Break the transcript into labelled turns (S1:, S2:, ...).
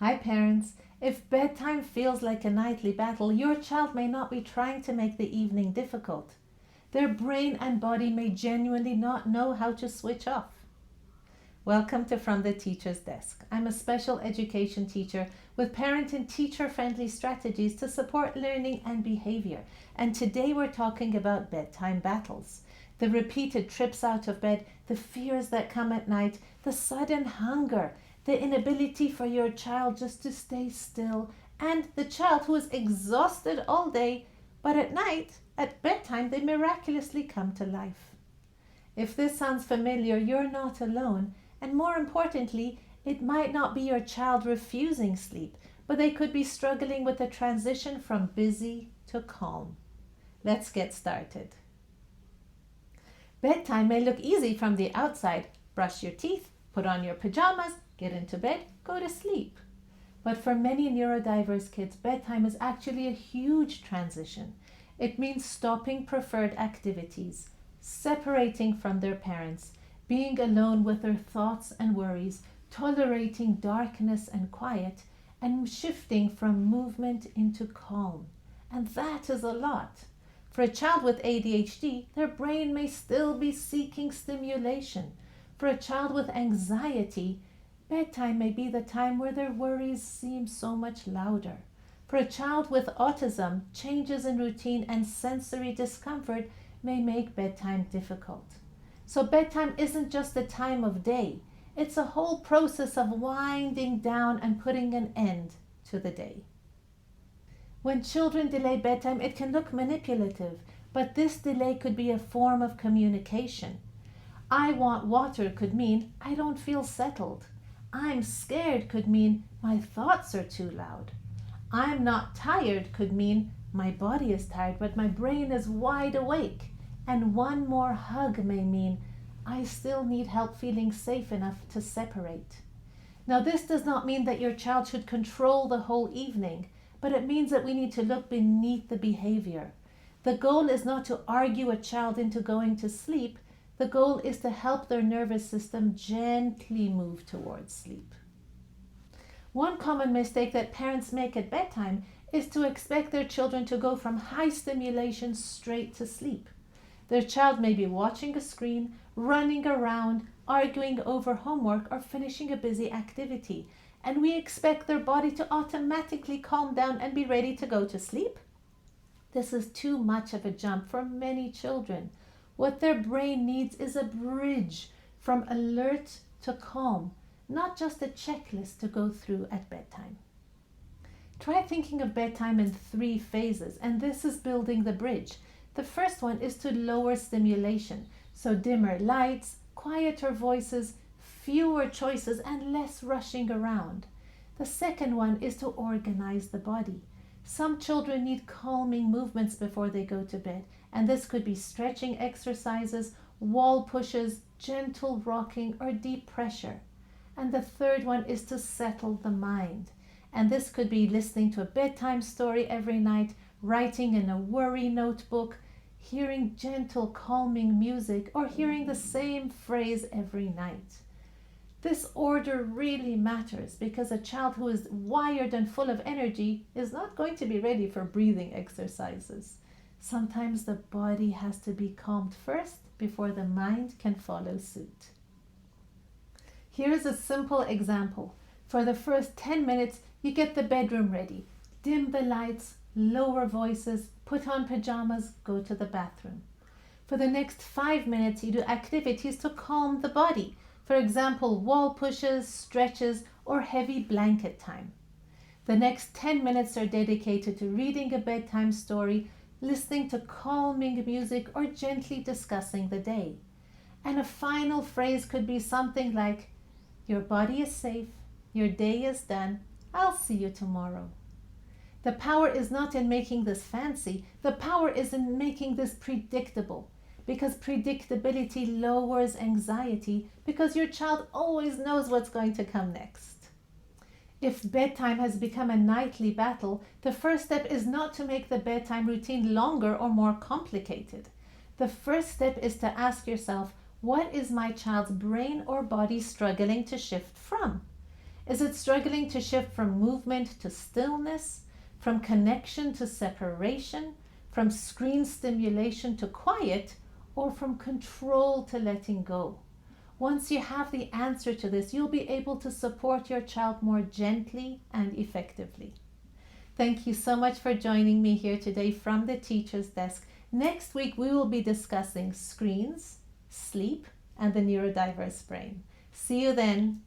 S1: Hi parents, if bedtime feels like a nightly battle, your child may not be trying to make the evening difficult. Their brain and body may genuinely not know how to switch off. Welcome to From the Teacher's Desk. I'm a special education teacher with parent and teacher-friendly strategies to support learning and behavior. And today we're talking about bedtime battles. The repeated trips out of bed, the fears that come at night, the sudden hunger, the inability for your child just to stay still, and the child who is exhausted all day, but at night, at bedtime, they miraculously come to life. If this sounds familiar, you're not alone, and more importantly, it might not be your child refusing sleep, but they could be struggling with the transition from busy to calm. Let's get started. Bedtime may look easy from the outside. Brush your teeth, put on your pajamas, get into bed, go to sleep. But for many neurodiverse kids, bedtime is actually a huge transition. It means stopping preferred activities, separating from their parents, being alone with their thoughts and worries, tolerating darkness and quiet, and shifting from movement into calm. And that is a lot. For a child with ADHD, their brain may still be seeking stimulation. For a child with anxiety, bedtime may be the time where their worries seem so much louder. For a child with autism, changes in routine and sensory discomfort may make bedtime difficult. So bedtime isn't just the time of day. It's a whole process of winding down and putting an end to the day. When children delay bedtime, it can look manipulative, but this delay could be a form of communication. I want water could mean I don't feel settled. I'm scared could mean my thoughts are too loud. I'm not tired could mean my body is tired, but my brain is wide awake. And one more hug may mean I still need help feeling safe enough to separate. Now, this does not mean that your child should control the whole evening, but it means that we need to look beneath the behavior. The goal is not to argue a child into going to sleep. The goal is to help their nervous system gently move towards sleep. One common mistake that parents make at bedtime is to expect their children to go from high stimulation straight to sleep. Their child may be watching a screen, running around, arguing over homework, or finishing a busy activity, and we expect their body to automatically calm down and be ready to go to sleep. This is too much of a jump for many children. What their brain needs is a bridge from alert to calm, not just a checklist to go through at bedtime. Try thinking of bedtime in 3 phases, and this is building the bridge. The first one is to lower stimulation, so dimmer lights, quieter voices, fewer choices, and less rushing around. The second one is to organize the body. Some children need calming movements before they go to bed, and this could be stretching exercises, wall pushes, gentle rocking, or deep pressure. And the third one is to settle the mind. And this could be listening to a bedtime story every night, writing in a worry notebook, hearing gentle calming music, or hearing the same phrase every night. This order really matters because a child who is wired and full of energy is not going to be ready for breathing exercises. Sometimes the body has to be calmed first before the mind can follow suit. Here's a simple example. For the first 10 minutes, you get the bedroom ready. Dim the lights, lower voices, put on pajamas, go to the bathroom. For the next 5 minutes, you do activities to calm the body. For example, wall pushes, stretches, or heavy blanket time. The next 10 minutes are dedicated to reading a bedtime story, listening to calming music, or gently discussing the day. And a final phrase could be something like, "Your body is safe, your day is done, I'll see you tomorrow." The power is not in making this fancy, the power is in making this predictable. Because predictability lowers anxiety because your child always knows what's going to come next. If bedtime has become a nightly battle, the first step is not to make the bedtime routine longer or more complicated. The first step is to ask yourself, what is my child's brain or body struggling to shift from? Is it struggling to shift from movement to stillness, from connection to separation, from screen stimulation to quiet, or from control to letting go? Once you have the answer to this, you'll be able to support your child more gently and effectively. Thank you so much for joining me here today from the Teacher's Desk. Next week, we will be discussing screens, sleep, and the neurodiverse brain. See you then.